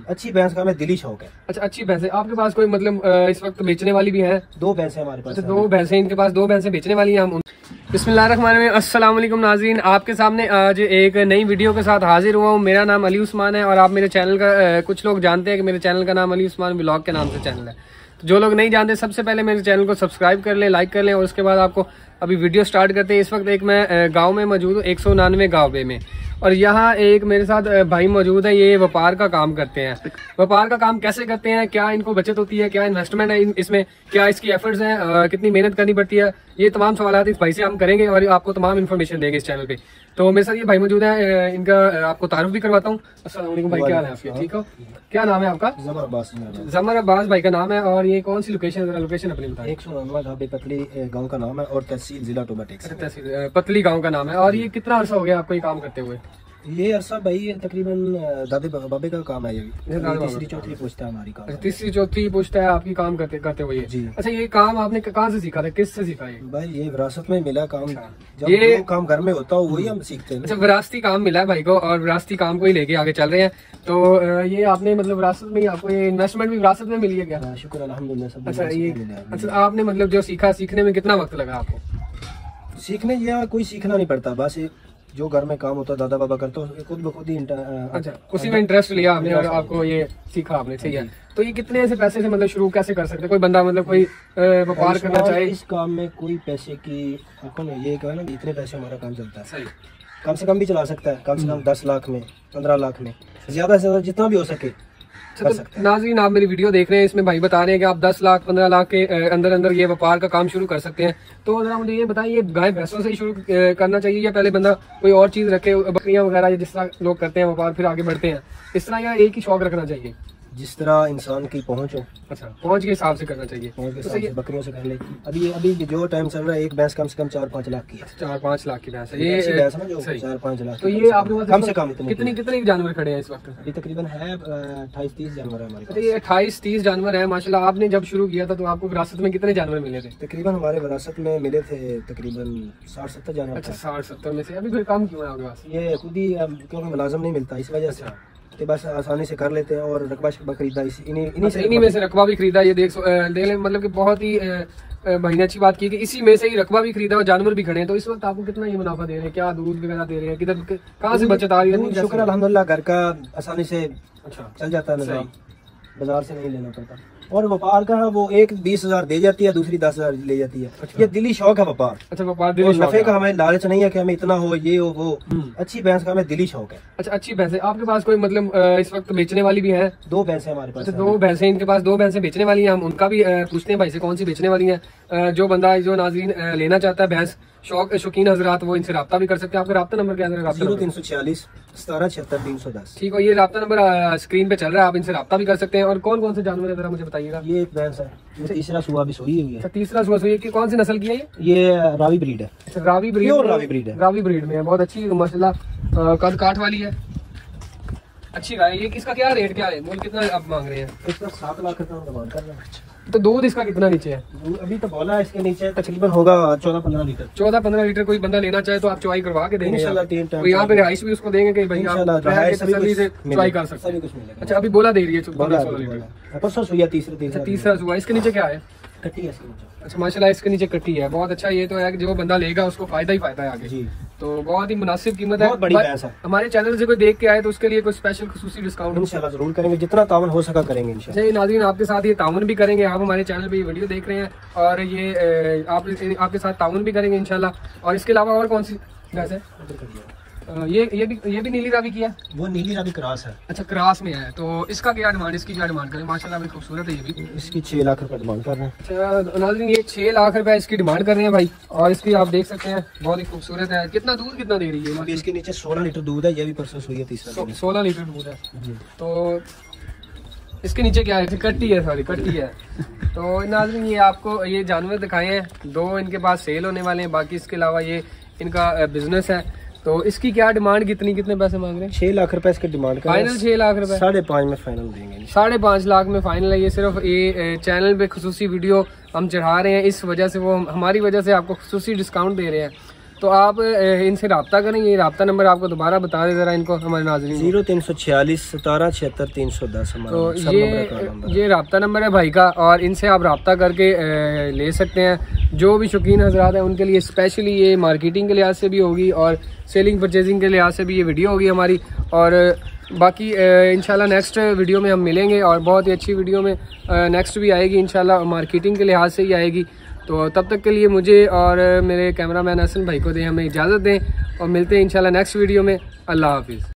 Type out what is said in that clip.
अच्छी भैंस का हमें दिली शौक है। अच्छा, अच्छी भैंसें आपके पास कोई मतलब इस वक्त बेचने वाली भी है? 2 भैंसें हमारे पास। अच्छा, 2 भैंसें इनके पास, 2 भैंसें बेचने वाली हैं। हम बिस्मिल्लाहिर्रहमानिर्रहीम, अस्सलाम वालेकुम नाज़रीन, आपके सामने आज एक नई वीडियो के साथ हाजिर हुआ हूँ। मेरा नाम अली उस्मान है और आप मेरे चैनल का कुछ लोग जानते हैं कि मेरे चैनल का नाम अली उस्मान व्लॉग के नाम से चैनल है। तो जो लोग नहीं जानते, सबसे पहले मेरे चैनल को सब्सक्राइब कर लें, लाइक कर लें और उसके बाद आपको अभी वीडियो स्टार्ट करते हैं। इस वक्त एक मैं गांव में मौजूद हूँ, 199 गाँव में, और यहाँ एक मेरे साथ भाई मौजूद है। ये व्यापार का काम करते हैं। व्यापार का काम कैसे करते हैं, क्या इनको बचत होती है, क्या इन्वेस्टमेंट है इसमें, क्या इसकी एफर्ट्स हैं, कितनी मेहनत करनी पड़ती है, ये तमाम सवाल इस भाई से हम करेंगे और आपको तमाम इन्फॉर्मेशन देंगे इस चैनल पे। तो मेरे साथ ये भाई मौजूद है, इनका आपको तारुफ भी करवाता हूँ। अस्सलाम वालेकुम भाई, क्या हाल है आपके? ठीक हो? क्या नाम है आपका? जमर अब्बास भाई का नाम है। और ये कौन सी लोकेशन अपनी बताइए? 199 पतली गांव का नाम है और तहसील जिला टोबा टेक्स। तहसील पतली गांव का नाम है। और ये कितना अर्सा हो गया आपको ये काम करते हुए? ये अरसा भाई तकरीबन दादे बाबे का काम है। ये तीसरी चौथी पुश्त है हमारी काम। तीसरी चौथी पुश्त है आपकी काम करते हुए जी। अच्छा, ये काम आपने कहाँ से सीखा था, किस से सीखा ये? भाई ये विरासत में मिला काम। जब ये काम घर में होता है वही हम सीखते हैं। अच्छा, विरासती काम मिला है भाई को और विरासती काम को ही लेके आगे चल रहे हैं। तो ये आपने मतलब विरासत में ही आपको ये इन्वेस्टमेंट भी विरासत में मिली है क्या? शुक्र अल्हम्दुलिल्लाह। अच्छा, ये अच्छा आपने मतलब जो सीखने में कितना वक्त लगा आपको? सीखने या कोई सीखना नहीं पड़ता, बस जो घर में काम होता है दादा बाबा करते हैं, खुद ब खुद ही अच्छा उसी में इंटरेस्ट लिया आपने और आपको ये सीखा आपने। सही है। तो ये कितने ऐसे पैसे से मतलब शुरू कैसे कर सकते हैं? कोई बंदा मतलब कोई व्यापार करना चाहे इस काम में, कोई पैसे की ये कहा ना, इतने पैसे हमारा काम चलता है। सही। कम से कम भी चला सकता है, कम से कम 10 लाख में, 15 लाख में, ज्यादा से ज्यादा जितना भी हो सके। तो नाज़रीन, आप मेरी वीडियो देख रहे हैं, इसमें भाई बता रहे हैं कि आप 10 लाख 15 लाख के अंदर ये व्यापार का काम शुरू कर सकते हैं। तो जरा मुझे ये बताइए, गाय भैंसों से ही शुरू करना चाहिए या पहले बंदा कोई और चीज रखे, बकरियां वगैरह जिस तरह लोग करते हैं व्यापार फिर आगे बढ़ते हैं, इस तरह या एक ही शौक रखना चाहिए? जिस तरह इंसान की पहुंच हो। अच्छा, पहुंच के हिसाब से करना चाहिए। पहुंच के हिसाब से बकरियों से कर ले। अभी जो टाइम चल रहा है, एक भैंस कम से कम 4-5 लाख की है। 4-5 लाख की भैंस है ये भैंस ना, जो 4-5 लाख। तो ये आपके पास कम से कम कितने जानवर खड़े हैं इस वक्त? अभी तकरीबन है 28-30 जानवर है हमारे पास। ये 28-30 जानवर है माशाल्लाह। आपने जब शुरू किया था तो आपको विरासत में कितने जानवर मिले थे? तकरीबन हमारे विरासत में मिले थे तकरीबन 60-70 जानवर। अच्छा, 60-70 में से अभी फिर कम क्यों है आपके पास? ये खुद ही क्योंकि मुलाजम नहीं मिलता, इस वजह से तो बस आसानी से कर लेते हैं। और रकबा खरीदा इन्हीं में से रकबा भी खरीदा। ये देख ले, मतलब कि बहुत ही भाई ने अच्छी बात की कि इसी में से ही रकबा भी खरीदा और जानवर भी खड़े हैं। तो इस वक्त आपको कितना ये मुनाफा दे रहे हैं, क्या दूध वगैरह दे रहे हैं, किधर कहाँ से बचत आ रही है? शुक्र अल्हम्दुलिल्लाह, घर का आसानी से अच्छा चल जाता है, बाजार से नहीं लेना पड़ता। और व्यापार का वो एक 20,000 दे जाती है, दूसरी 10,000 ले जाती है। अच्छा। ये दिली शौक है व्यापार। अच्छा, व्यापार दिली शौक नफे का हमें लालच नहीं है कि हमें इतना हो, ये हो वो। अच्छी भैंस का हमें दिली शौक है। अच्छा, अच्छी भैंसें आपके पास कोई मतलब इस वक्त बेचने वाली भी है? 2 भैंसें हमारे पास। अच्छा, 2 भैंसें इनके पास, 2 भैंसें बेचने वाली हैं। हम उनका भी पूछते हैं भाई से कौन सी बेचने वाली है। जो बंदा, जो नाज़रीन लेना चाहता है भैंस, शौकीन हजरात, वो इनसे राब्ता भी कर सकते हैं। आपका राब्ता नंबर क्या है? 0346 1776 ठीक है, ये राब्ता नंबर स्क्रीन पे चल रहा है, आप इनसे राब्ता भी कर सकते हैं। और कौन कौन से जानवर है जरा मुझे बताइएगा? ये एक भैंस है, तीसरा सुबह भी सोई हुई है। तीसरा सुबह सोई है। कौन सी नस्ल की है ये? रावी ब्रीड है। रावी ब्रीड है। रावी ब्रीड में है, बहुत अच्छी माशाल्लाह, कद काठ वाली है, अच्छी गाय। ये इसका क्या रेट, क्या है, मूल्य कितना आप मांग रहे हैं? इसका 7 लाख रुपए डिमांड कर रहे हैं। तो दूध इसका कितना नीचे है? अभी तो बोला है इसके नीचे तकरीबन होगा 14-15 लीटर। 14-15 लीटर कोई बंदा लेना चाहे तो आप चुवाई करवा के देंगे इंशाल्लाह। 3 टाइम यहाँ पे रिहाइश भी उसको देंगे कि भाई आप तसल्ली से चुवाई कर सकते हैं। अच्छा, अभी बोला दे रही है 14-16 लीटर। परसों सुइया तीसरा सुबह। इसके नीचे क्या है? कट्टी है इसके नीचे। अच्छा माशाल्लाह, इसके नीचे कट्टी है, बहुत अच्छा। ये तो है कि जो बंदा लेगा उसको फायदा ही फायदा है आगे जी। तो बहुत ही मुनासिब कीमत है। बहुत बड़ी भैंस है। हमारे चैनल से कोई देख के आए तो उसके लिए कोई स्पेशल खुसूसी डिस्काउंट इंशाल्लाह जरूर करेंगे, जितना तावन हो सका करेंगे इंशाल्लाह। नाज़रीन, आपके साथ ये ताउन भी करेंगे। आप हमारे चैनल पे ये वीडियो देख रहे हैं और ये आपके साथ ताउन भी करेंगे इंशाल्लाह। और इसके अलावा और कौन सी भैंस है? ये भी नीली रावी की है। वो नीली रावी क्रॉस है। अच्छा, क्रॉस में है। तो इसका क्या डिमांड, इसकी क्या डिमांड करें? माशाल्लाह बड़ी खूबसूरत है ये भी। इसकी 6 लाख रुपए डिमांड कर रहे हैं। अच्छा नाज़रीन, ये 6 लाख रुपए इसकी डिमांड कर रहे हैं भाई। और इसकी आप देख सकते हैं, बहुत ही खूबसूरत है। कितना दूध कितना दे रही है? इसके नीचे 16 लीटर दूध है। ये भी परसों सुई है तीसरा। 16 लीटर दूध है जी। तो इसके नीचे क्या है? कट्टी है, सॉरी कट्टी है। तो नाज़रीन, ये आपको ये जानवर दिखाए हैं, 2 इनके पास सेल होने वाले हैं। बाकी इसके अलावा ये इनका बिजनेस है। तो इसकी क्या डिमांड, कितने पैसे मांग रहे हैं? 6 लाख रुपए इसके डिमांड कर रहे हैं। फाइनल 6 लाख रुपए। 5.5 में फाइनल देंगे। 5.5 लाख में फाइनल है। ये सिर्फ ये चैनल पे खुसूसी वीडियो हम चढ़ा रहे हैं, इस वजह से वो हमारी वजह से आपको खुसूसी डिस्काउंट दे रहे हैं। तो आप इनसे रब्ता करें। ये रब्ता नंबर आपको दोबारा बता दें ज़रा इनको हमारे नाज़रीन। 0346 17 76 310 तो ये रब्ता नंबर है भाई का, और इनसे आप रब्ता करके ले सकते हैं। जो भी शौकीन हजरात हैं उनके लिए स्पेशली ये मार्केटिंग के लिहाज से भी होगी और सेलिंग परचेजिंग के लिहाज से भी ये वीडियो होगी हमारी। और बाकी इंशाल्लाह नेक्स्ट वीडियो में हम मिलेंगे, और बहुत ही अच्छी वीडियो में नेक्स्ट भी आएगी इंशाल्लाह, मार्केटिंग के लिहाज से ही आएगी। तो तब तक के लिए मुझे और मेरे कैमरामैन हसन भाई को हमें इजाज़त दें, और मिलते हैं इंशाल्लाह नेक्स्ट वीडियो में। अल्लाह हाफिज़।